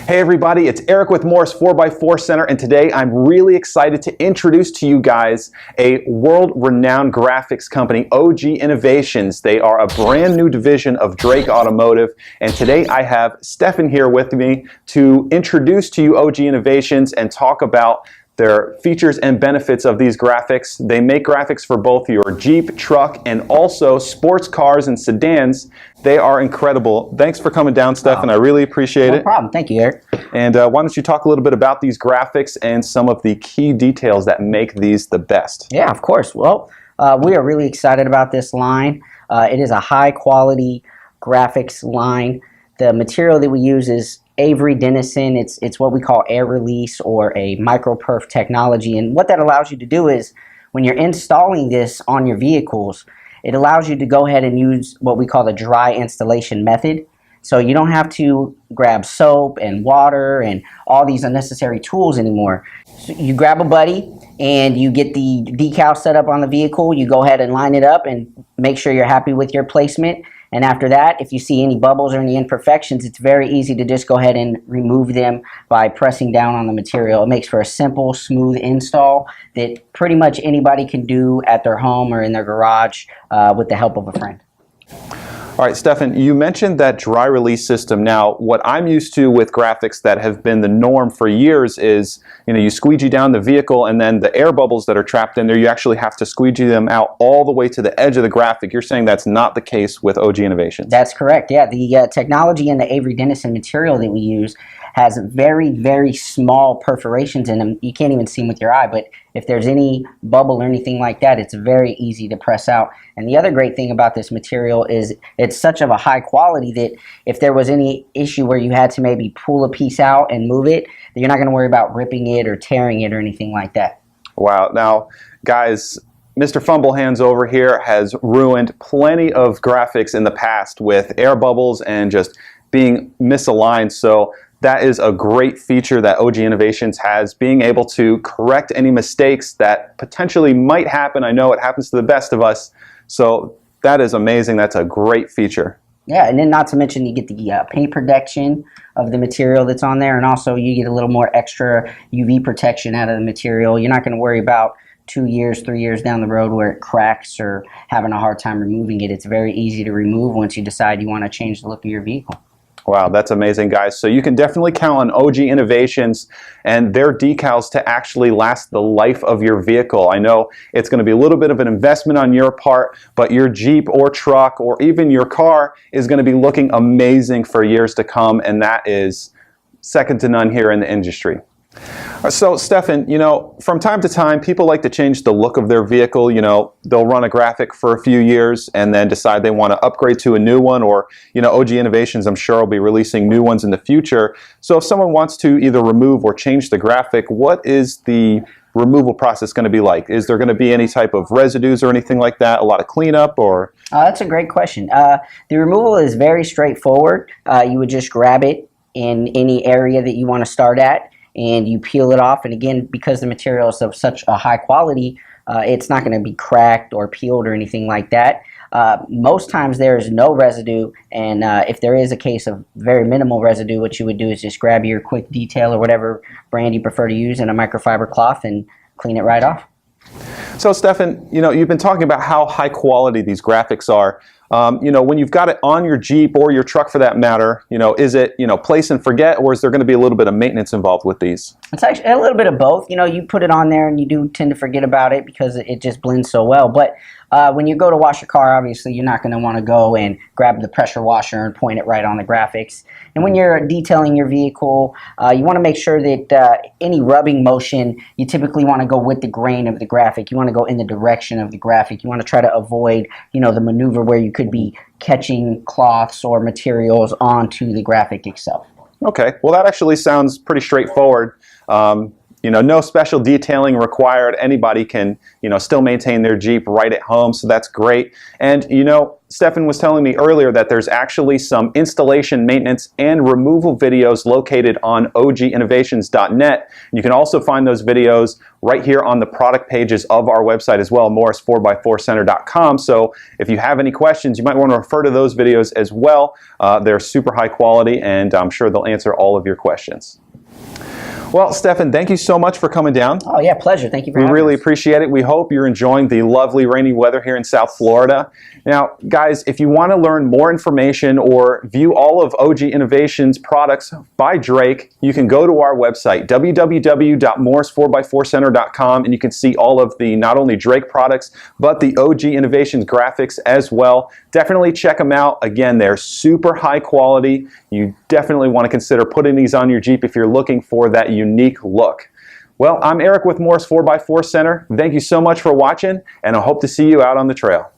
Hey everybody, it's Eric with Morris 4x4 Center, and today I'm really excited to introduce to you guys a world-renowned graphics company, OG Innovations. They are a brand new division of Drake Automotive, and today I have Stefan here with me to introduce to you OG Innovations and talk about their features and benefits of these graphics. They make graphics for both your Jeep, truck, and also sports cars and sedans. They are incredible. Thanks for coming down, Stefan. I really appreciate it. No problem. Thank you, Eric. And why don't you talk a little bit about these graphics and some of the key details that make these the best? Yeah, of course. Well, we are really excited about this line. It is a high-quality graphics line. The material that we use is Avery Dennison. It's what we call air release or a microperf technology. And what that allows you to do is when you're installing this on your vehicles, it allows you to go ahead and use what we call the dry installation method. So you don't have to grab soap and water and all these unnecessary tools anymore. So you grab a buddy and you get the decal set up on the vehicle. You go ahead and line it up and make sure you're happy with your placement. And after that, if you see any bubbles or any imperfections, it's very easy to just go ahead and remove them by pressing down on the material. It makes for a simple, smooth install that pretty much anybody can do at their home or in their garage with the help of a friend. All right, Stefan, you mentioned that dry release system. Now, what I'm used to with graphics that have been the norm for years is, you squeegee down the vehicle and then the air bubbles that are trapped in there, you actually have to squeegee them out all the way to the edge of the graphic. You're saying that's not the case with OG Innovations? That's correct, yeah. The technology in the Avery Dennison material that we use has very, very small perforations in them. You can't even see them with your eye, but if there's any bubble or anything like that, it's very easy to press out. And the other great thing about this material is it's such of a high quality that if there was any issue where you had to maybe pull a piece out and move it, you're not going to worry about ripping it or tearing it or anything like that. Wow. Now, guys, Mr. Fumblehands over here has ruined plenty of graphics in the past with air bubbles and just being misaligned. So that is a great feature that OG Innovations has, being able to correct any mistakes that potentially might happen. I know it happens to the best of us. So that is amazing. That's a great feature. Yeah, and then not to mention you get the paint protection of the material that's on there, and also you get a little more extra UV protection out of the material. You're not going to worry about 2 years, 3 years down the road where it cracks or having a hard time removing it. It's very easy to remove once you decide you want to change the look of your vehicle. Wow, that's amazing, guys. So you can definitely count on OG Innovations and their decals to actually last the life of your vehicle. I know it's going to be a little bit of an investment on your part, but your Jeep or truck or even your car is going to be looking amazing for years to come, and that is second to none here in the industry. So, Stefan, from time to time, people like to change the look of their vehicle. They'll run a graphic for a few years and then decide they want to upgrade to a new one, or, OG Innovations, I'm sure, will be releasing new ones in the future. So if someone wants to either remove or change the graphic, what is the removal process going to be like? Is there going to be any type of residues or anything like that? A lot of cleanup, or? That's a great question. The removal is very straightforward. You would just grab it in any area that you want to start at, and you peel it off. And again, because the material is of such a high quality, it's not going to be cracked or peeled or anything like that. Most times there is no residue, and if there is a case of very minimal residue, what you would do is just grab your quick detail or whatever brand you prefer to use in a microfiber cloth and clean it right off. So, Stefan, you've been talking about how high quality these graphics are. When you've got it on your Jeep or your truck for that matter, is it, place and forget, or is there going to be a little bit of maintenance involved with these? It's actually a little bit of both. You put it on there and you do tend to forget about it because it just blends so well. But when you go to wash your car, obviously you're not going to want to go and grab the pressure washer and point it right on the graphics. And when you're detailing your vehicle, you want to make sure that any rubbing motion, you typically want to go with the grain of the graphic. You want to go in the direction of the graphic. You want to try to avoid, the maneuver where you could be catching cloths or materials onto the graphic itself. Okay, well that actually sounds pretty straightforward. You know, no special detailing required. Anybody can, you know, still maintain their Jeep right at home, so that's great. And, you know, Stefan was telling me earlier that there's actually some installation, maintenance, and removal videos located on oginnovations.net. You can also find those videos right here on the product pages of our website as well, morris4x4center.com. So if you have any questions, you might want to refer to those videos as well. They're super high quality, and I'm sure they'll answer all of your questions. Well, Stefan, thank you so much for coming down. Oh, yeah, pleasure. Thank you for having We really us. appreciate it. We hope you're enjoying the lovely rainy weather here in South Florida. Now, guys, if you want to learn more information or view all of OG Innovations products by Drake, you can go to our website, www.morris4x4center.com, and you can see all of the not only Drake products, but the OG Innovations graphics as well. Definitely check them out. Again, they're super high quality. You definitely want to consider putting these on your Jeep if you're looking for that unique look. Well, I'm Eric with Morris 4x4 Center. Thank you so much for watching, and I hope to see you out on the trail.